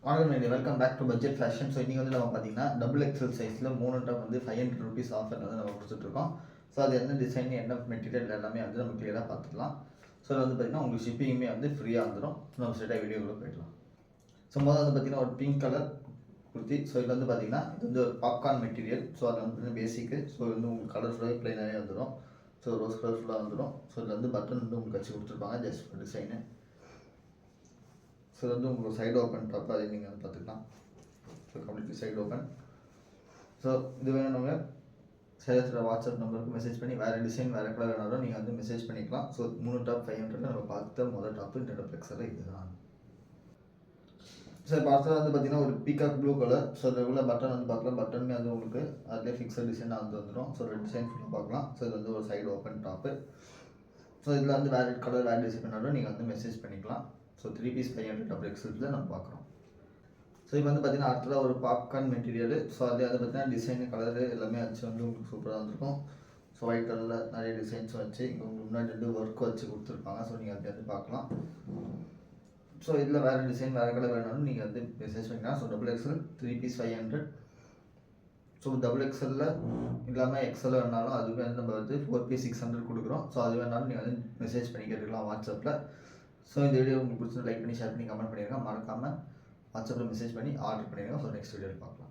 வணக்கம் நண்பர்களே, welcome back to budget fashion. So இன்றைக்கி வந்து நம்ம பார்த்தீங்கன்னா டபுள் எக்ஸல் சைஸில் 3 டாப் வந்து 500 ருபீஸ் ஆஃபர் வந்து நம்ம கொடுத்துட்ருக்கோம். ஸோ அது என்ன டிசைன், என்ன மெட்டீரியல் எல்லாமே வந்து நம்ம கிளியராக பார்த்துக்கலாம். ஸோ அது வந்து பார்த்திங்கன்னா உங்களுக்கு ஷிப்பிங்குமே வந்து ஃப்ரீயாக வந்துடும். நம்ம ஸ்ட்ரெயிட்டாக வீடியோக்குள்ளே போயிடலாம். ஸோ முதல்ல வந்து பார்த்திங்கன்னா ஒரு பிங்க் கலர் குர்த்தி. ஸோ இது வந்து பார்த்திங்கன்னா இது வந்து ஒரு பாப்கார்ன் மெட்டீரியல். ஸோ அது வந்து பேசிக்கு. ஸோ இது வந்து உங்களுக்கு கலர்ஃபுல்லாக ப்ளைனாகவே வந்துடும். ஸோ ரோஸ் கலர்ஃபுல்லாக வந்துடும். ஸோ இதில் வந்து பட்டன் வந்து உங்களுக்கு வச்சு கொடுத்துருப்பாங்க ஜஸ்ட் ஒரு டிசைனு. ஸோ இது வந்து உங்களுக்கு சைடு ஓப்பன் டாப், அதை நீங்கள் வந்து பார்த்துக்கலாம். So completely side open. So இது வேணுங்க சேலத்தில் வாட்ஸ்அப் நம்பருக்கு மெசேஜ் பண்ணி வேறு டிசைன் வேறு கலர் வேணாலும் நீங்கள் வந்து மெசேஜ் பண்ணிக்கலாம். ஸோ 3 டாப் 500 நம்ம பார்த்த முதல் டாப்பு இந்த டபுள் எக்ஸல் இதுதான். சார் பார்த்தா வந்து பார்த்தீங்கன்னா ஒரு பீகாக் ப்ளூ கலர். ஸோ அதில் உள்ள பட்டன் வந்து பார்க்கலாம். பட்டனுமே வந்து உங்களுக்கு அதிலே ஃபிக்ஸட் டிசைனாக வந்து வந்துடும். ஸோ ரெண்டு டிசைன் ஃபுல்லாக பார்க்கலாம். ஸோ இது வந்து ஒரு சைடு ஓப்பன் டாப்பு. ஸோ இதில் வந்து வேறு கலர் வேறு டிசைன் பண்ணாலும் நீங்கள் வந்து மெசேஜ் பண்ணிக்கலாம். ஸோ 3 பீஸ் 500 டபுள் எக்ஸல் நம்ம பார்க்குறோம். ஸோ இப்போ வந்து பார்த்தீங்கன்னா அடுத்ததாக ஒரு பாப்கார்ன் மெட்டீரியல். ஸோ அது பார்த்தீங்கன்னா டிசைனு கலரு எல்லாமே வச்சு வந்து உங்களுக்கு சூப்பராக வந்துருக்கும். ஸோ ஒயிட் கலரில் நிறைய டிசைன்ஸ் வச்சு இங்கே உங்களுக்கு முன்னாடி வந்து ஒர்க் வச்சு கொடுத்துருப்பாங்க. ஸோ நீங்கள் அதை வந்து பார்க்கலாம். ஸோ இதில் வேறு டிசைன் வேறு கலர் வேணாலும் நீங்கள் வந்து மெசேஜ் பண்ணிக்கலாம். So double XL 3 piece 500. So double எக்ஸலில் இல்லாமல் எக்ஸல் வேணாலும் அதுவே வந்து நம்ம வந்து 4 பீஸ் 600 கொடுக்குறோம். ஸோ அது வேணாலும் நீங்கள் வந்து மெசேஜ் பண்ணி கேட்டுக்கலாம் வாட்ஸ்அப்பில். ஸோ இந்த வீடியோ உங்களுக்கு பிடிச்சது லைக் பண்ணி ஷேர் பண்ணி கமெண்ட் பண்ணிடுங்க. மறக்காமல் வாட்ஸ்அப்பில் மெசேஜ் பண்ணி ஆர்டர் பண்ணிடுங்க. ஸோ நெக்ஸ்ட் வீடியோவில் பார்க்கலாம்.